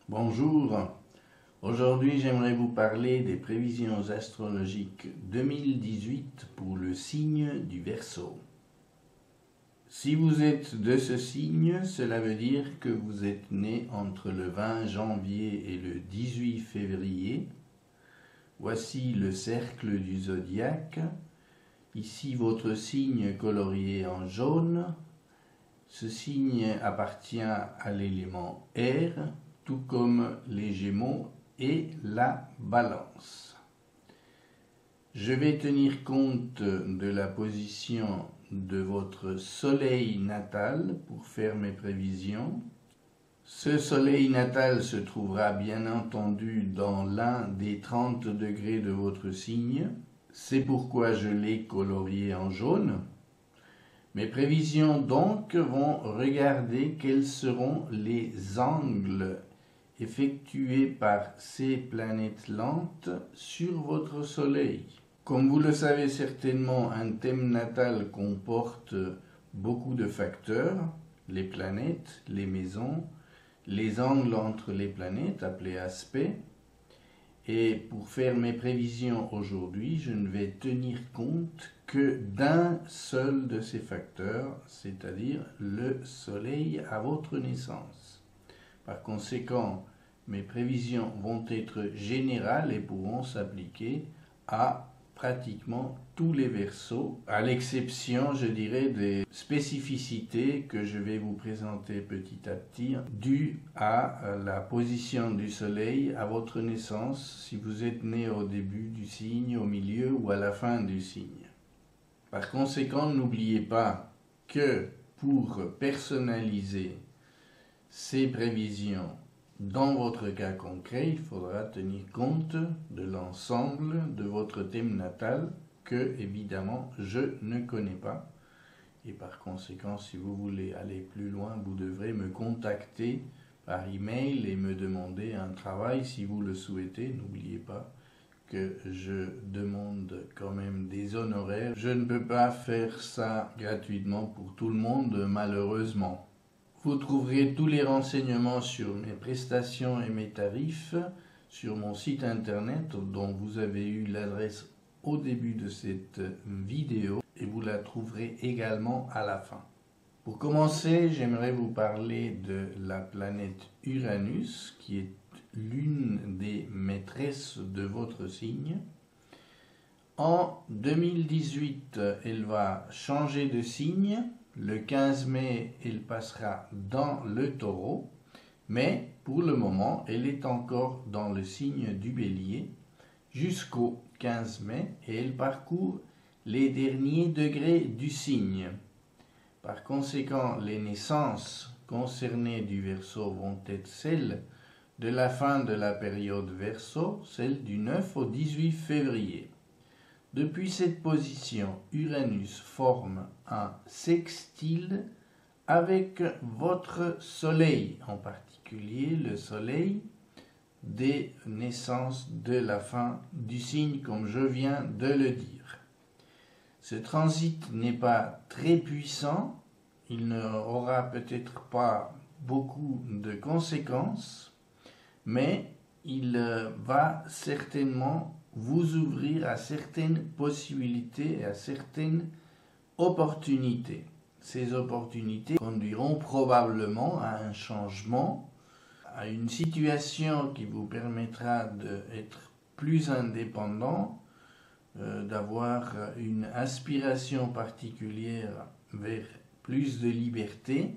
Bonjour, aujourd'hui j'aimerais vous parler des prévisions astrologiques 2018 pour le signe du Verseau. Si vous êtes de ce signe, cela veut dire que vous êtes né entre le 20 janvier et le 18 février. Voici le cercle du zodiaque. Ici votre signe colorié en jaune. Ce signe appartient à l'élément air, tout comme les Gémeaux et la Balance. Je vais tenir compte de la position de votre soleil natal pour faire mes prévisions. Ce soleil natal se trouvera bien entendu dans l'un des 30 degrés de votre signe. C'est pourquoi je l'ai colorié en jaune. Mes prévisions donc vont regarder quels seront les angles effectués par ces planètes lentes sur votre soleil. Comme vous le savez certainement, un thème natal comporte beaucoup de facteurs, les planètes, les maisons, les angles entre les planètes, appelés aspects. Et pour faire mes prévisions aujourd'hui, je ne vais tenir compte que d'un seul de ces facteurs, c'est-à-dire le soleil à votre naissance. Par conséquent, mes prévisions vont être générales et pourront s'appliquer à pratiquement tous les Verseaux, à l'exception, je dirais, des spécificités que je vais vous présenter petit à petit, dues à la position du soleil à votre naissance, si vous êtes né au début du signe, au milieu ou à la fin du signe. Par conséquent, n'oubliez pas que pour personnaliser ces prévisions dans votre cas concret, il faudra tenir compte de l'ensemble de votre thème natal que, évidemment, je ne connais pas. Et par conséquent, si vous voulez aller plus loin, vous devrez me contacter par email et me demander un travail si vous le souhaitez. N'oubliez pas que je demande quand même des honoraires. Je ne peux pas faire ça gratuitement pour tout le monde, malheureusement. Vous trouverez tous les renseignements sur mes prestations et mes tarifs sur mon site internet dont vous avez eu l'adresse au début de cette vidéo et vous la trouverez également à la fin. Pour commencer, j'aimerais vous parler de la planète Uranus qui est l'une des maîtresses de votre signe. En 2018, elle va changer de signe. Le 15 mai, elle passera dans le Taureau, mais pour le moment, elle est encore dans le signe du Bélier jusqu'au 15 mai et elle parcourt les derniers degrés du signe. Par conséquent, les naissances concernées du Verseau vont être celles de la fin de la période Verseau, celle du 9 au 18 février. Depuis cette position, Uranus forme un sextile avec votre Soleil, en particulier le Soleil des naissances de la fin du signe, comme je viens de le dire. Ce transit n'est pas très puissant, il n'aura peut-être pas beaucoup de conséquences, mais il va certainement vous ouvrir à certaines possibilités et à certaines opportunités. Ces opportunités conduiront probablement à un changement, à une situation qui vous permettra d'être plus indépendant, d'avoir une aspiration particulière vers plus de liberté.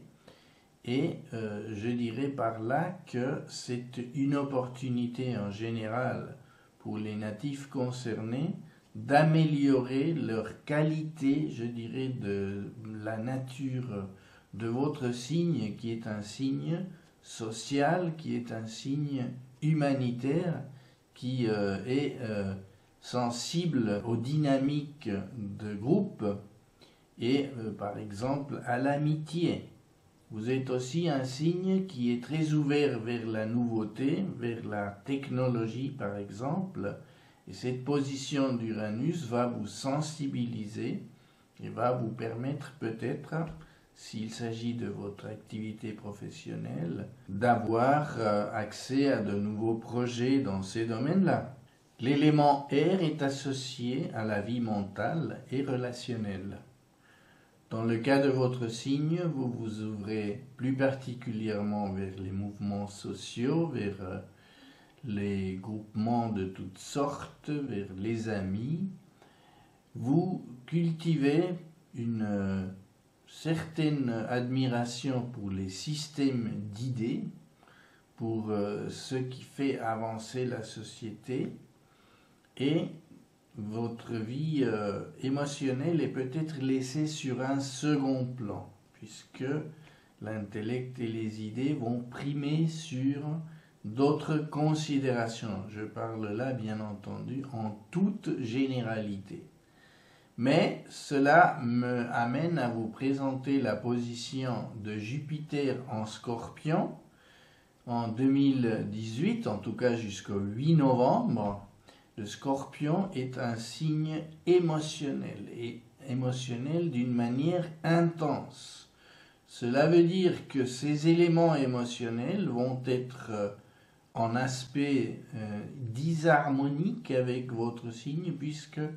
Et je dirais par là que c'est une opportunité en général pour les natifs concernés d'améliorer leur qualité, je dirais, de la nature de votre signe, qui est un signe social, qui est un signe humanitaire, qui est sensible aux dynamiques de groupe et par exemple à l'amitié. Vous êtes aussi un signe qui est très ouvert vers la nouveauté, vers la technologie par exemple, et cette position d'Uranus va vous sensibiliser et va vous permettre peut-être s'il s'agit de votre activité professionnelle, d'avoir accès à de nouveaux projets dans ces domaines-là. L'élément air est associé à la vie mentale et relationnelle. Dans le cas de votre signe, vous vous ouvrez plus particulièrement vers les mouvements sociaux, vers les groupements de toutes sortes, vers les amis. Vous cultivez une certaine admiration pour les systèmes d'idées, pour ce qui fait avancer la société, et votre vie émotionnelle est peut-être laissée sur un second plan, puisque l'intellect et les idées vont primer sur d'autres considérations. Je parle là, bien entendu, en toute généralité. Mais cela me amène à vous présenter la position de Jupiter en Scorpion en 2018, en tout cas jusqu'au 8 novembre. Le Scorpion est un signe émotionnel, et émotionnel d'une manière intense. Cela veut dire que ces éléments émotionnels vont être en aspect disharmonique avec votre signe, puisqu'il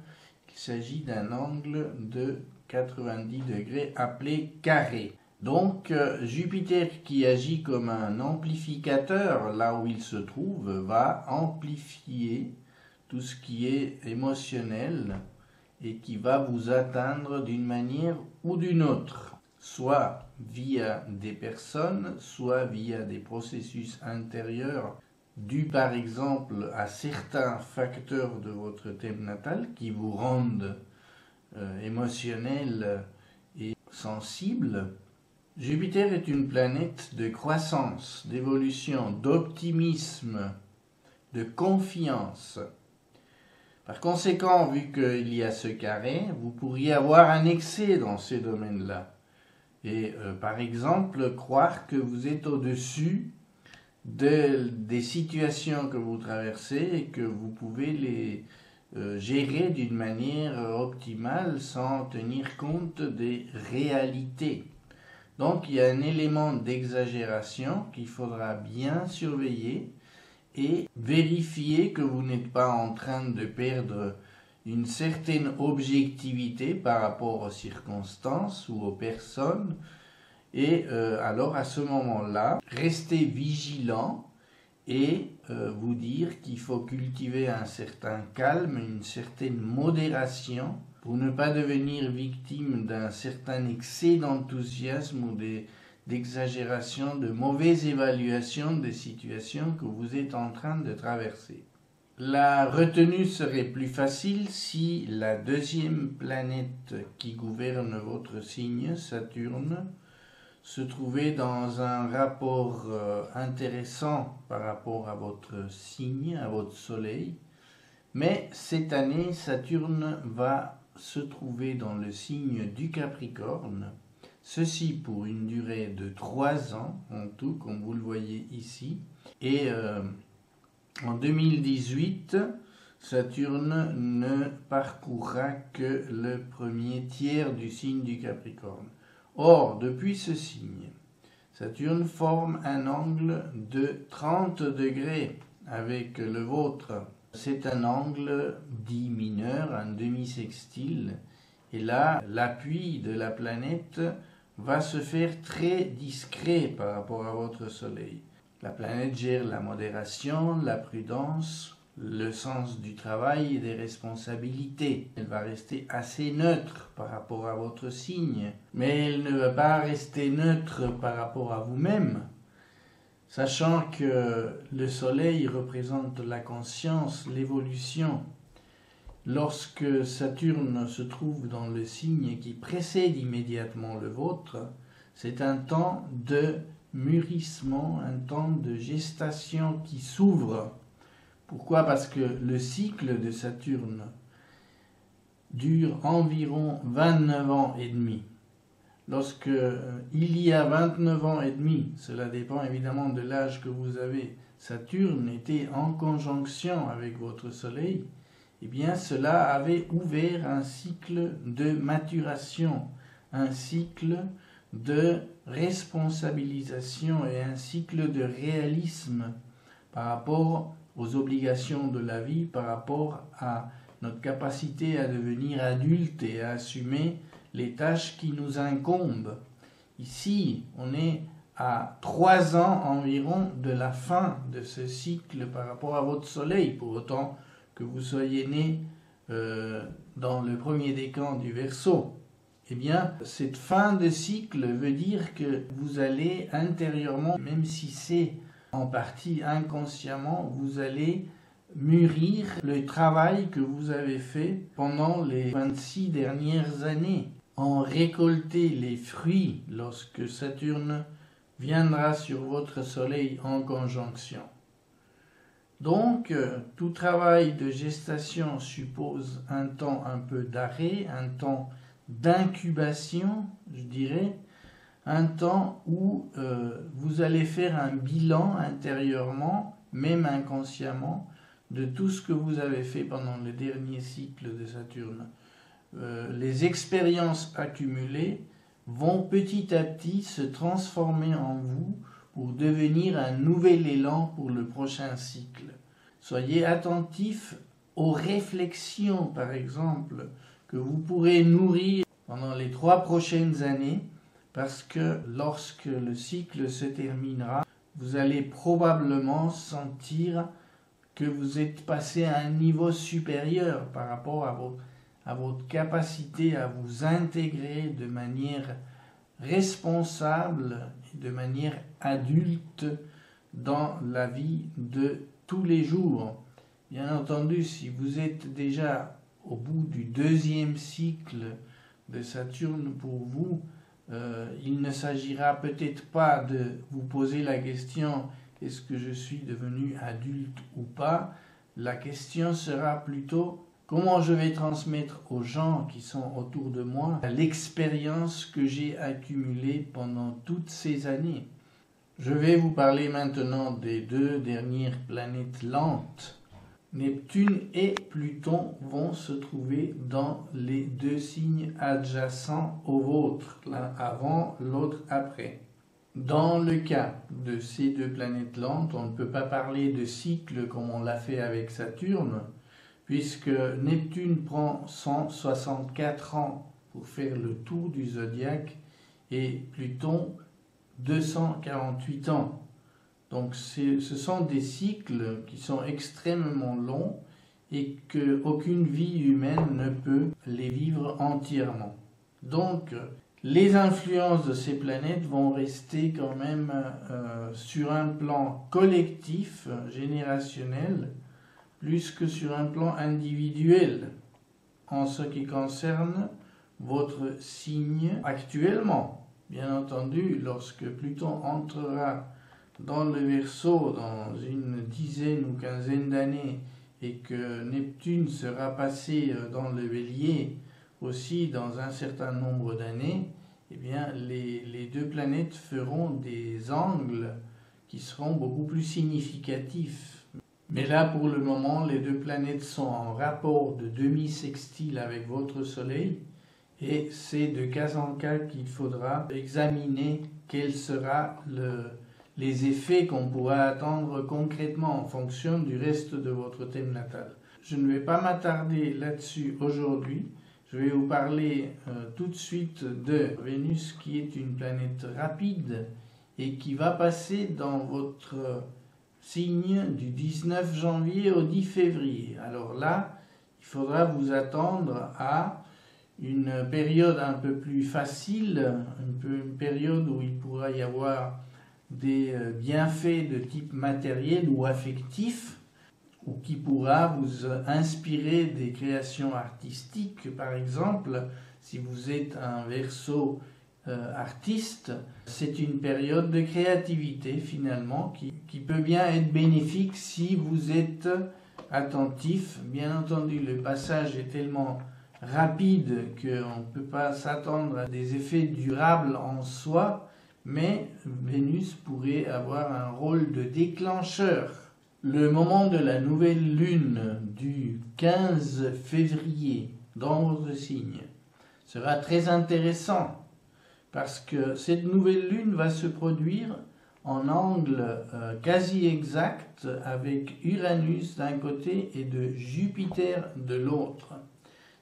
s'agit d'un angle de 90 degrés appelé carré. Donc Jupiter, qui agit comme un amplificateur là où il se trouve, va amplifier tout ce qui est émotionnel et qui va vous atteindre d'une manière ou d'une autre, soit via des personnes, soit via des processus intérieurs dus par exemple à certains facteurs de votre thème natal qui vous rendent émotionnel et sensible. Jupiter est une planète de croissance, d'évolution, d'optimisme, de confiance. Par conséquent, vu qu'il y a ce carré, vous pourriez avoir un excès dans ces domaines-là. Et par exemple, croire que vous êtes au-dessus des situations que vous traversez et que vous pouvez les gérer d'une manière optimale sans tenir compte des réalités. Donc il y a un élément d'exagération qu'il faudra bien surveiller et vérifier que vous n'êtes pas en train de perdre une certaine objectivité par rapport aux circonstances ou aux personnes. Et alors à ce moment-là, restez vigilant et vous dire qu'il faut cultiver un certain calme, une certaine modération pour ne pas devenir victime d'un certain excès d'enthousiasme ou d'exagération, de mauvaise évaluation des situations que vous êtes en train de traverser. La retenue serait plus facile si la deuxième planète qui gouverne votre signe, Saturne, se trouvait dans un rapport intéressant par rapport à votre signe, à votre soleil. Mais cette année, Saturne va se trouver dans le signe du Capricorne, ceci pour une durée de 3 ans en tout, comme vous le voyez ici. Et en 2018, Saturne ne parcourra que le premier tiers du signe du Capricorne. Or, depuis ce signe, Saturne forme un angle de 30 degrés avec le vôtre. C'est un angle dit mineur, un demi-sextile. Et là, l'appui de la planète va se faire très discret par rapport à votre Soleil. La planète gère la modération, la prudence, le sens du travail et des responsabilités. Elle va rester assez neutre par rapport à votre signe, mais elle ne va pas rester neutre par rapport à vous-même, sachant que le Soleil représente la conscience, l'évolution. Lorsque Saturne se trouve dans le signe qui précède immédiatement le vôtre, c'est un temps de mûrissement, un temps de gestation qui s'ouvre. Pourquoi ? Parce que le cycle de Saturne dure environ 29 ans et demi. Lorsque il y a 29 ans et demi, cela dépend évidemment de l'âge que vous avez, Saturne était en conjonction avec votre Soleil, eh bien cela avait ouvert un cycle de maturation, un cycle de responsabilisation et un cycle de réalisme par rapport aux obligations de la vie, par rapport à notre capacité à devenir adulte et à assumer les tâches qui nous incombent. Ici, on est à 3 ans environ de la fin de ce cycle par rapport à votre soleil, pour autant que vous soyez né dans le premier décan du Verseau. Eh bien, cette fin de cycle veut dire que vous allez intérieurement, même si c'est en partie inconsciemment, vous allez mûrir le travail que vous avez fait pendant les 26 dernières années, en récolter les fruits lorsque Saturne viendra sur votre soleil en conjonction. Donc, tout travail de gestation suppose un temps un peu d'arrêt, un temps d'incubation, je dirais, un temps où vous allez faire un bilan intérieurement, même inconsciemment, de tout ce que vous avez fait pendant le dernier cycle de Saturne. Les expériences accumulées vont petit à petit se transformer en vous pour devenir un nouvel élan pour le prochain cycle. Soyez attentifs aux réflexions, par exemple, que vous pourrez nourrir pendant les 3 prochaines années, parce que lorsque le cycle se terminera, vous allez probablement sentir que vous êtes passé à un niveau supérieur par rapport à votre capacité à vous intégrer de manière responsable et de manière adulte dans la vie de tous les jours. Bien entendu, si vous êtes déjà au bout du 2e cycle de Saturne pour vous, il ne s'agira peut-être pas de vous poser la question « est-ce que je suis devenu adulte ou pas ?» La question sera plutôt « comment je vais transmettre aux gens qui sont autour de moi l'expérience que j'ai accumulée pendant toutes ces années ?» Je vais vous parler maintenant des 2 dernières planètes lentes. Neptune et Pluton vont se trouver dans les 2 signes adjacents au vôtre, l'un avant, l'autre après. Dans le cas de ces 2 planètes lentes, on ne peut pas parler de cycle comme on l'a fait avec Saturne, puisque Neptune prend 164 ans pour faire le tour du zodiaque et Pluton 248 ans. Donc ce sont des cycles qui sont extrêmement longs et qu'aucune vie humaine ne peut les vivre entièrement. Donc les influences de ces planètes vont rester quand même sur un plan collectif, générationnel, plus que sur un plan individuel, en ce qui concerne votre signe actuellement. Bien entendu, lorsque Pluton entrera dans le Verseau dans une dizaine ou quinzaine d'années et que Neptune sera passé dans le Bélier aussi dans un certain nombre d'années, eh bien les 2 planètes feront des angles qui seront beaucoup plus significatifs. Mais là, pour le moment, les 2 planètes sont en rapport de demi-sextile avec votre Soleil, et c'est de cas en cas qu'il faudra examiner quels seront les effets qu'on pourra attendre concrètement en fonction du reste de votre thème natal. Je ne vais pas m'attarder là-dessus aujourd'hui. Je vais vous parler tout de suite de Vénus, qui est une planète rapide et qui va passer dans votre signe du 19 janvier au 10 février. Alors là, il faudra vous attendre à une période un peu plus facile, une période où il pourra y avoir des bienfaits de type matériel ou affectif, ou qui pourra vous inspirer des créations artistiques. Par exemple, si vous êtes un Verseau artiste, c'est une période de créativité finalement qui peut bien être bénéfique si vous êtes attentif. Bien entendu, le passage est tellement rapide qu'on ne peut pas s'attendre à des effets durables en soi, mais Vénus pourrait avoir un rôle de déclencheur. Le moment de la nouvelle lune du 15 février dans votre signe sera très intéressant, parce que cette nouvelle lune va se produire en angle quasi exact avec Uranus d'un côté et de Jupiter de l'autre.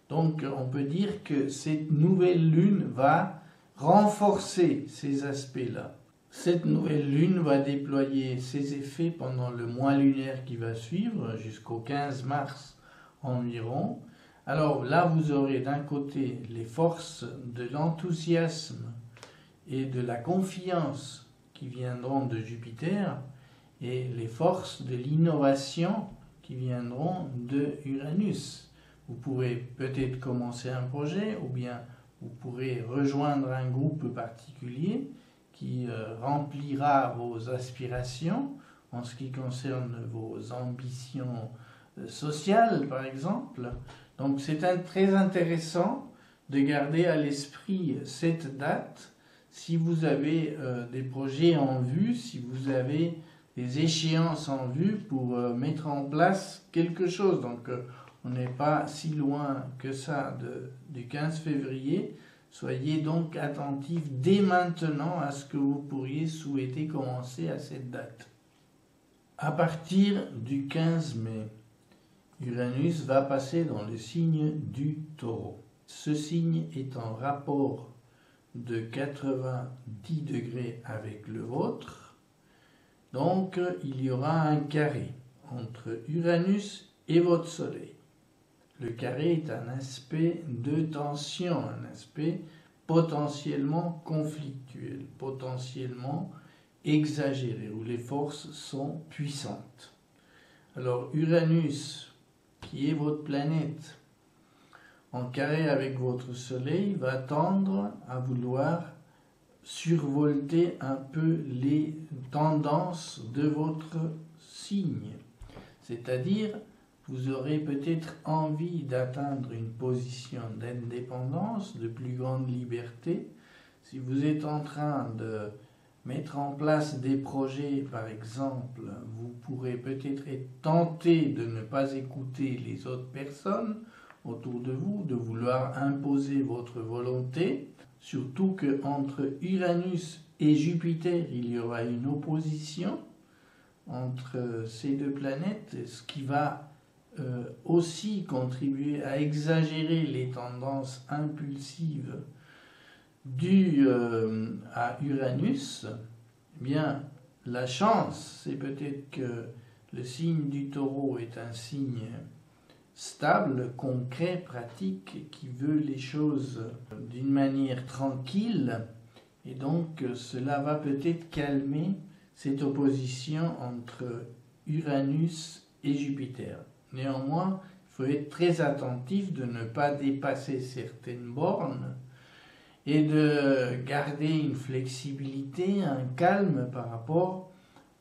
Donc on peut dire que cette nouvelle lune va renforcer ces aspects-là. Cette nouvelle lune va déployer ses effets pendant le mois lunaire qui va suivre, jusqu'au 15 mars environ. Alors là, vous aurez d'un côté les forces de l'enthousiasme et de la confiance qui viendront de Jupiter et les forces de l'innovation qui viendront de Uranus. Vous pourrez peut-être commencer un projet ou bien vous pourrez rejoindre un groupe particulier qui remplira vos aspirations en ce qui concerne vos ambitions sociales par exemple. Donc c'est très intéressant de garder à l'esprit cette date si vous avez des projets en vue, si vous avez des échéances en vue pour mettre en place quelque chose. Donc on n'est pas si loin que ça du 15 février. Soyez donc attentifs dès maintenant à ce que vous pourriez souhaiter commencer à cette date. À partir du 15 mai, Uranus va passer dans le signe du Taureau. Ce signe est en rapport de 90 degrés avec le vôtre. Donc il y aura un carré entre Uranus et votre Soleil. Le carré est un aspect de tension, un aspect potentiellement conflictuel, potentiellement exagéré, où les forces sont puissantes. Alors Uranus, qui est votre planète, en carré avec votre Soleil, va tendre à vouloir survolter un peu les tendances de votre signe. C'est-à-dire, vous aurez peut-être envie d'atteindre une position d'indépendance, de plus grande liberté. Si vous êtes en train de mettre en place des projets, par exemple, vous pourrez peut-être être tenté de ne pas écouter les autres personnes autour de vous, de vouloir imposer votre volonté, surtout qu'entre Uranus et Jupiter, il y aura une opposition entre ces deux planètes, ce qui va aussi contribuer à exagérer les tendances impulsives dues à Uranus. Eh bien, la chance, c'est peut-être que le signe du Taureau est un signe stable, concret, pratique, qui veut les choses d'une manière tranquille, et donc cela va peut-être calmer cette opposition entre Uranus et Jupiter. Néanmoins, il faut être très attentif de ne pas dépasser certaines bornes et de garder une flexibilité, un calme par rapport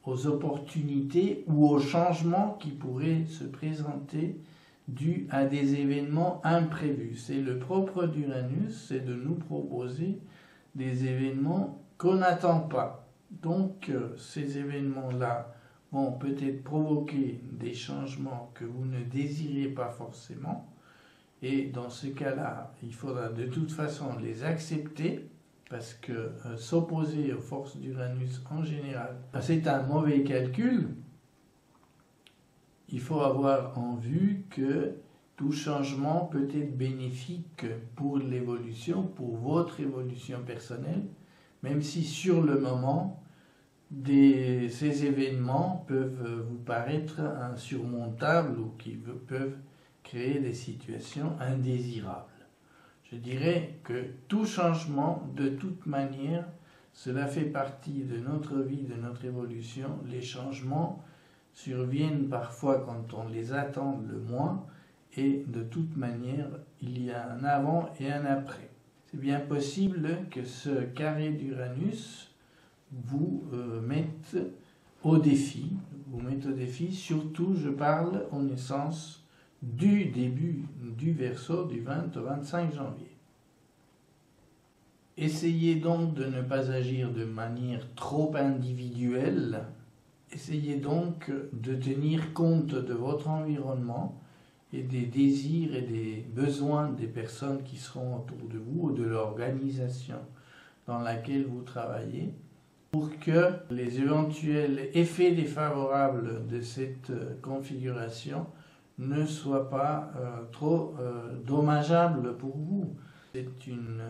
aux opportunités ou aux changements qui pourraient se présenter dus à des événements imprévus. C'est le propre d'Uranus, c'est de nous proposer des événements qu'on n'attend pas. Donc ces événements-là vont peut-être provoquer des changements que vous ne désirez pas forcément, et dans ce cas-là, il faudra de toute façon les accepter, parce que s'opposer aux forces d'Uranus en général, c'est un mauvais calcul. Il faut avoir en vue que tout changement peut être bénéfique pour l'évolution, pour votre évolution personnelle, même si sur le moment, ces événements peuvent vous paraître insurmontables ou qui peuvent créer des situations indésirables. Je dirais que tout changement, de toute manière, cela fait partie de notre vie, de notre évolution. Les changements surviennent parfois quand on les attend le moins, et de toute manière, il y a un avant et un après. C'est bien possible que ce carré d'Uranus vous mette au défi, surtout je parle en naissance du début du Verseau du 20 au 25 janvier. Essayez donc de ne pas agir de manière trop individuelle, essayez donc de tenir compte de votre environnement et des désirs et des besoins des personnes qui seront autour de vous ou de l'organisation dans laquelle vous travaillez, pour que les éventuels effets défavorables de cette configuration ne soient pas trop dommageables pour vous. C'est une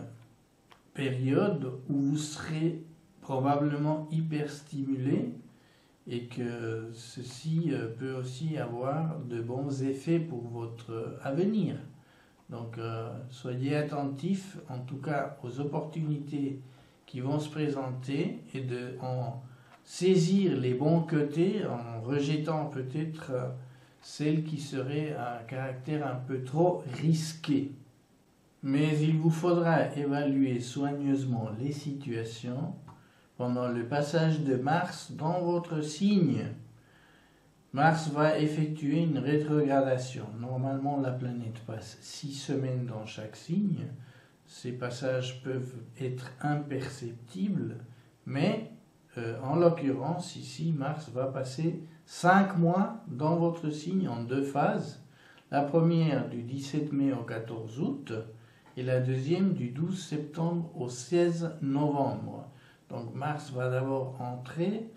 période où vous serez probablement hyperstimulé et que ceci peut aussi avoir de bons effets pour votre avenir. Donc soyez attentifs en tout cas aux opportunités qui vont se présenter et en saisir les bons côtés en rejetant peut-être celles qui seraient à caractère un peu trop risqué. Mais il vous faudra évaluer soigneusement les situations pendant le passage de Mars dans votre signe. Mars va effectuer une rétrogradation. Normalement, la planète passe 6 semaines dans chaque signe. Ces passages peuvent être imperceptibles, mais en l'occurrence, ici, Mars va passer 5 mois dans votre signe en 2 phases. La première du 17 mai au 14 août et la deuxième du 12 septembre au 16 novembre. Donc Mars va d'abord entrer,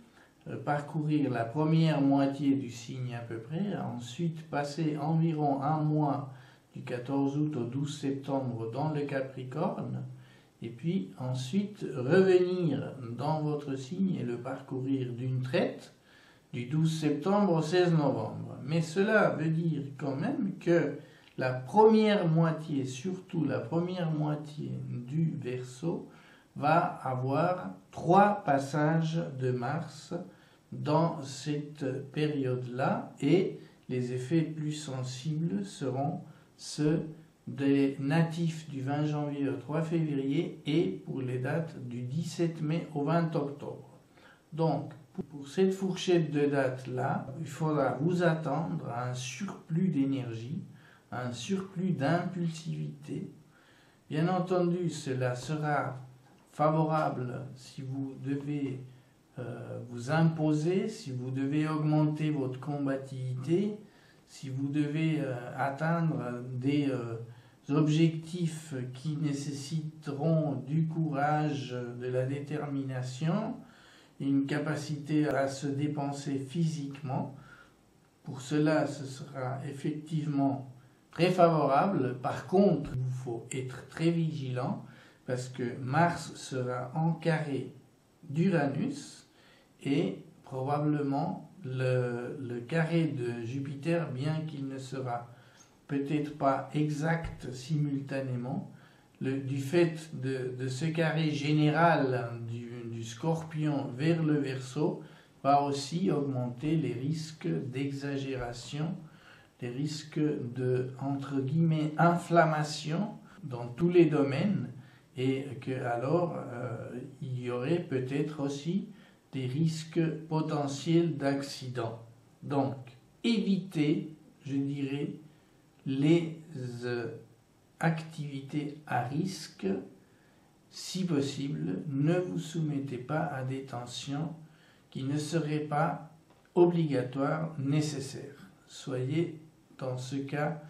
parcourir la première moitié du signe à peu près, ensuite passer environ un mois du 14 août au 12 septembre dans le Capricorne, et puis ensuite revenir dans votre signe et le parcourir d'une traite du 12 septembre au 16 novembre. Mais cela veut dire quand même que la première moitié, surtout la première moitié du Verseau, va avoir 3 passages de Mars dans cette période-là et les effets plus sensibles seront ceux des natifs du 20 janvier au 3 février et pour les dates du 17 mai au 20 octobre. Donc, pour cette fourchette de dates-là, il faudra vous attendre à un surplus d'énergie, à un surplus d'impulsivité. Bien entendu, cela sera favorable si vous devez vous imposer, si vous devez augmenter votre combativité, si vous devez atteindre des objectifs qui nécessiteront du courage, de la détermination, une capacité à se dépenser physiquement. Pour cela, ce sera effectivement très favorable. Par contre, il faut être très vigilant parce que Mars sera en carré d'Uranus et probablement le carré de Jupiter, bien qu'il ne sera peut-être pas exact simultanément, du fait de ce carré général du Scorpion vers le Verseau, va aussi augmenter les risques d'exagération, les risques de, entre guillemets, inflammation dans tous les domaines, et que alors il y aurait peut-être aussi des risques potentiels d'accident. Donc, évitez, je dirais, les activités à risque. Si possible, ne vous soumettez pas à des tensions qui ne seraient pas obligatoires, nécessaires. Soyez dans ce cas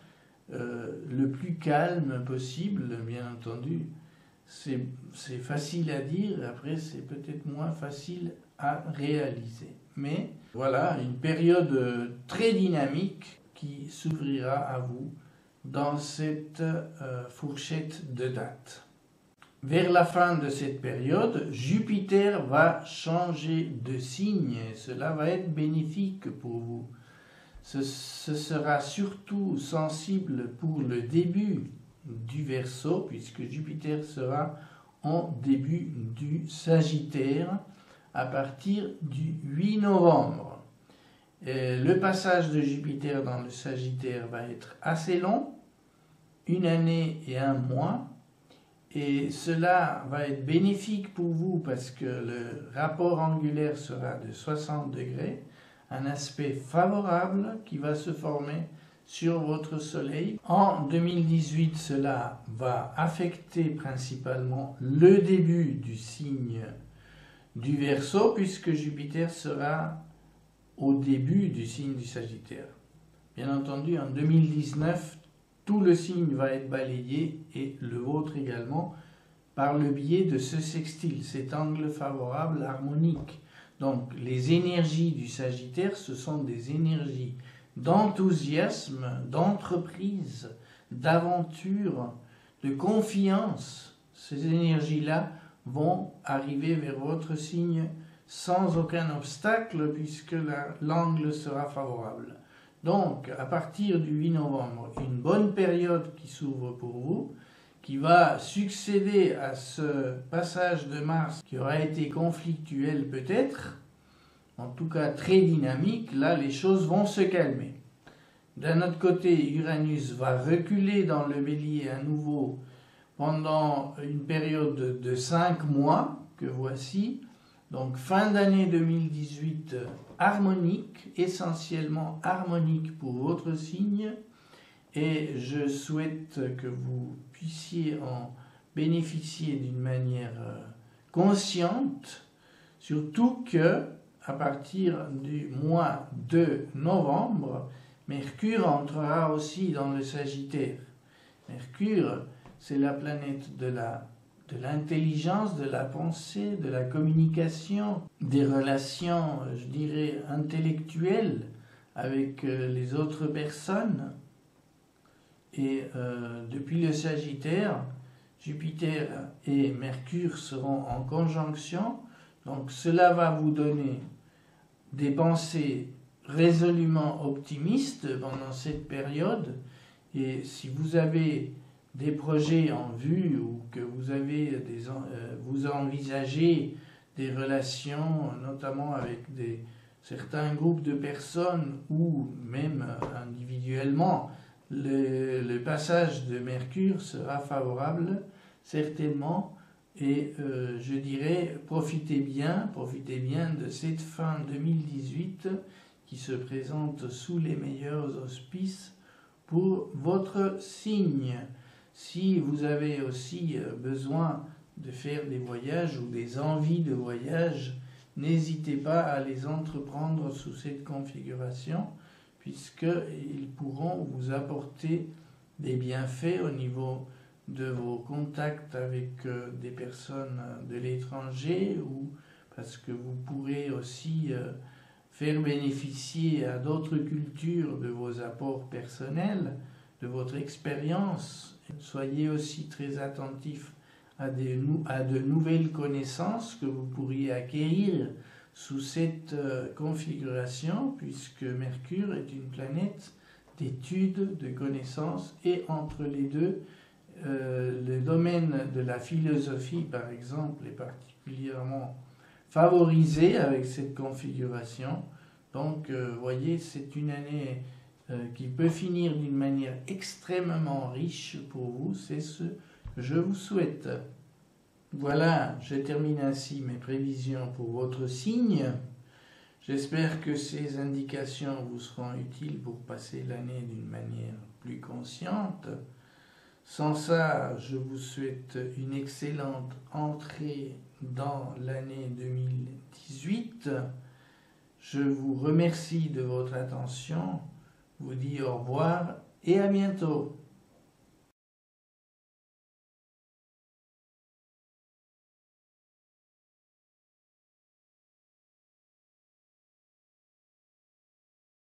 le plus calme possible, bien entendu. C'est facile à dire, après c'est peut-être moins facile à réaliser. Mais voilà, une période très dynamique qui s'ouvrira à vous dans cette fourchette de dates. Vers la fin de cette période, Jupiter va changer de signe et cela va être bénéfique pour vous. Ce sera surtout sensible pour le début du Verseau, puisque Jupiter sera en début du Sagittaire à partir du 8 novembre. Le passage de Jupiter dans le Sagittaire va être assez long, 1 année et 1 mois, et cela va être bénéfique pour vous parce que le rapport angulaire sera de 60 degrés, un aspect favorable qui va se former sur votre Soleil. En 2018, cela va affecter principalement le début du signe du Verseau, puisque Jupiter sera au début du signe du Sagittaire. Bien entendu, en 2019, tout le signe va être balayé, et le vôtre également, par le biais de ce sextile, cet angle favorable harmonique. Donc les énergies du Sagittaire, ce sont des énergies d'enthousiasme, d'entreprise, d'aventure, de confiance. Ces énergies-là vont arriver vers votre signe sans aucun obstacle puisque l'angle sera favorable. Donc, à partir du 8 novembre, une bonne période qui s'ouvre pour vous, qui va succéder à ce passage de Mars qui aura été conflictuel peut-être, en tout cas très dynamique. Là les choses vont se calmer. D'un autre côté, Uranus va reculer dans le Bélier à nouveau pendant une période de 5 mois que voici. Donc fin d'année 2018 harmonique, essentiellement harmonique pour votre signe, et je souhaite que vous puissiez en bénéficier d'une manière consciente, surtout que à partir du mois de novembre, Mercure entrera aussi dans le Sagittaire. Mercure, c'est la planète de l'intelligence, de la pensée, de la communication, des relations, je dirais, intellectuelles avec les autres personnes. Et depuis le Sagittaire, Jupiter et Mercure seront en conjonction. Donc cela va vous donner des pensées résolument optimistes pendant cette période. Et si vous avez des projets en vue ou que vous avez vous envisagez des relations, notamment avec certains groupes de personnes ou même individuellement, le passage de Mercure sera favorable, certainement. Et je dirais, profitez bien de cette fin 2018 qui se présente sous les meilleurs auspices pour votre signe. Si vous avez aussi besoin de faire des voyages ou des envies de voyage, n'hésitez pas à les entreprendre sous cette configuration, puisqu'ils pourront vous apporter des bienfaits au niveau de vos contacts avec des personnes de l'étranger, ou parce que vous pourrez aussi faire bénéficier à d'autres cultures de vos apports personnels, de votre expérience. Soyez aussi très attentifs à de nouvelles connaissances que vous pourriez acquérir sous cette configuration, puisque Mercure est une planète d'études, de connaissances, et entre les deux, le domaine de la philosophie, par exemple, est particulièrement favorisé avec cette configuration. Donc, voyez, c'est une année qui peut finir d'une manière extrêmement riche pour vous. C'est ce que je vous souhaite. Voilà, je termine ainsi mes prévisions pour votre signe. J'espère que ces indications vous seront utiles pour passer l'année d'une manière plus consciente. Sans ça, je vous souhaite une excellente entrée dans l'année 2018. Je vous remercie de votre attention, vous dis au revoir et à bientôt.